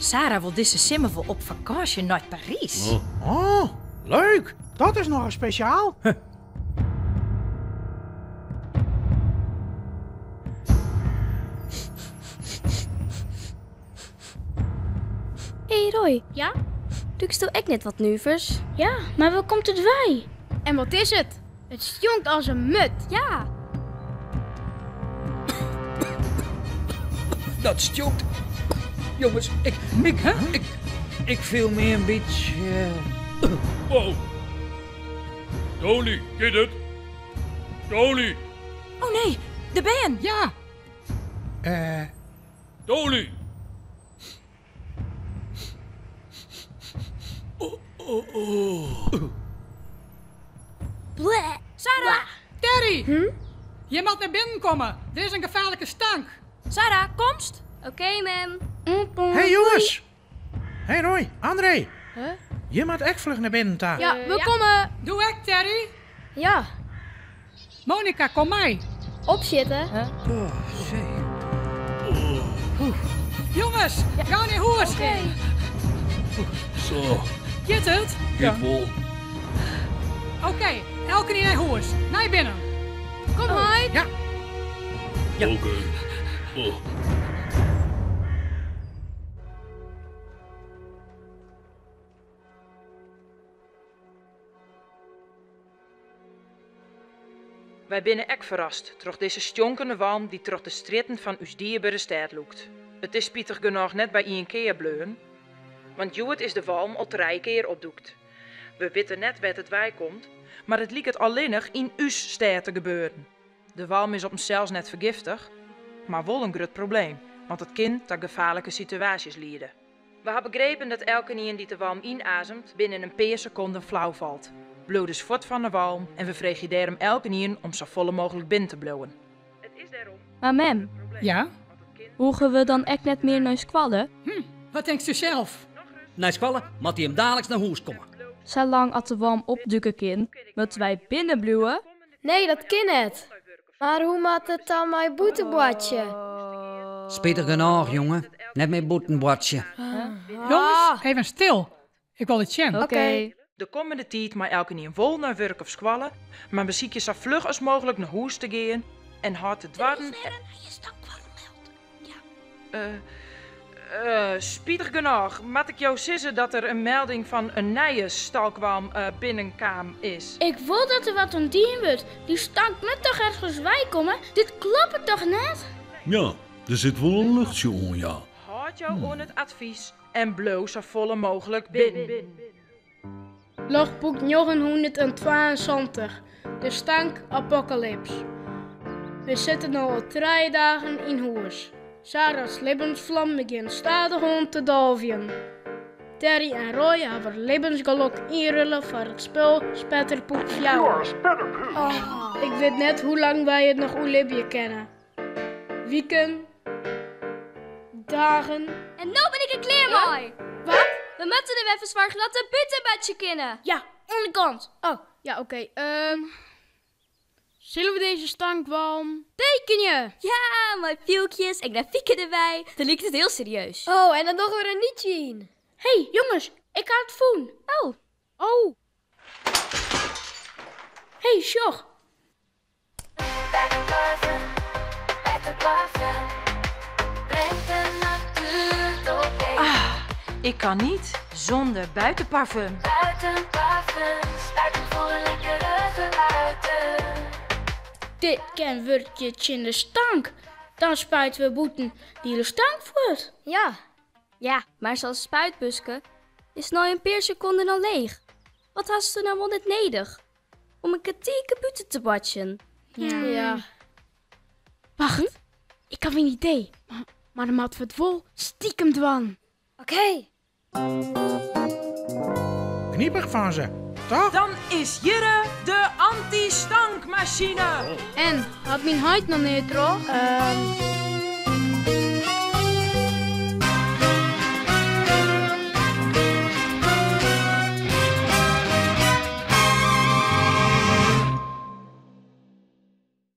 Sarah wil deze zomer wel op vakantie naar Parijs. Oh, leuk. Dat is nog een speciaal. Hé Roy, Ja? doe toch echt net wat nuvers? Ja, maar waar komt het wij? En wat is het? Het stonkt als een mut. Ja. Dat stinkt. Jongens, ik viel me een beetje... Wow. Dolly, get het? Dolly, Oh nee, de ben! Ja. Dolly. Bleh. Sarah! Terry! Je moet naar binnen komen. Er is een gevaarlijke stank. Sarah, komst! Oké, ma'am. Hey jongens. Hey Roy, André. Je moet echt vlug naar binnen daar. Ja, we komen. Doe ik, Terry. Ja, Monica, kom mee. opzitten. Jongens, ga naar huis. Zo, Get het? get wel. Oké, elke in naar huis. Naar binnen. Kom uit. Ja. Oké. Oh. Wij binnen ek verrast, troch deze stjonkende walm die troch de stritten van uw dierbare stad loekt. Het is spietig genoeg net bij een keer bleun, want Joet is de walm al 3 keer opdoekt. We weten net wat het wij komt, maar het liek het alleenig in uw stad te gebeuren. De walm is op zelfs net vergiftig, maar wel een groot probleem, want het kind tot gevaarlijke situaties leiden. We hebben begrepen dat elke die de walm inademt binnen een paar seconden flauw valt. Bloed is voort van de walm en we frigideren elke nien om zo volle mogelijk binnen te blowen. Het is daarom Maar ma'am, Ja? hoegen we dan echt net meer naar squallen? Wat denkt u zelf? Na squallen moet hij hem dadelijks naar huis komen. Zolang als de warm opdukken kan, moeten wij binnenbluwen. Nee, dat kan het. Maar hoe maakt het dan mijn boetebordje? Spietig genoeg, jongen. Net met boetenbordje. Jongens, even stil. Ik wil het zien. Oké. de komende tijd maar elke nien vol naar werk of squallen, maar beziek je zo vlug als mogelijk naar huis te gaan en hard te dwarren. Spietig genoeg, moet ik jou zeggen dat er een melding van een nieuwe stalkwalm binnenkwam is. Ik wil dat er wat ontdien wordt. Die stank moet toch ergens wij komen? Dit klopt toch net? Ja, er zit wel een luchtje om, ja. Houd jou aan het advies en blow zo volle mogelijk binnen. Logboek 972. De stank apocalyps. We zitten nu al 3 dagen in huis. Sarah's levensvlam begint stadig om te dolven. Terry en Roy hebben levensgeluk inrullen voor het spel Spetterpoek Fjouwer. Ik weet net hoe lang wij het nog Olivia kennen. Weken, dagen. En nu ben ik er klaar mee. Wat? We moeten er even zorgen dat we buitenbedje kunnen. Ja, onderkant. Oh, ja, oké. Zullen we deze stankwalm tekenen? Ja, mijn pieltjes en grafieken erbij. Dan lijkt het heel serieus. Oh, en dan nog weer een nietje in. Hé, jongens, ik ga het voelen. Oh. Oh. Hé, Sjog. Ik kan niet zonder buitenparfum. Dit kan wordje in de stank. Dan spuiten we boeten die de stank voert. Ja. Ja, maar zoals spuitbusken is nou een paar seconden al leeg. Wat hast u nou wel net nodig? Om een kwartier buiten te watchen. Ja. Wacht, ik heb een idee. Maar dan moeten we het vol stiekem doen. Oké. Kniepig van ze, toch? Dan is Jirre de anti-stankmachine. En, had mijn huid nog niet, hoor?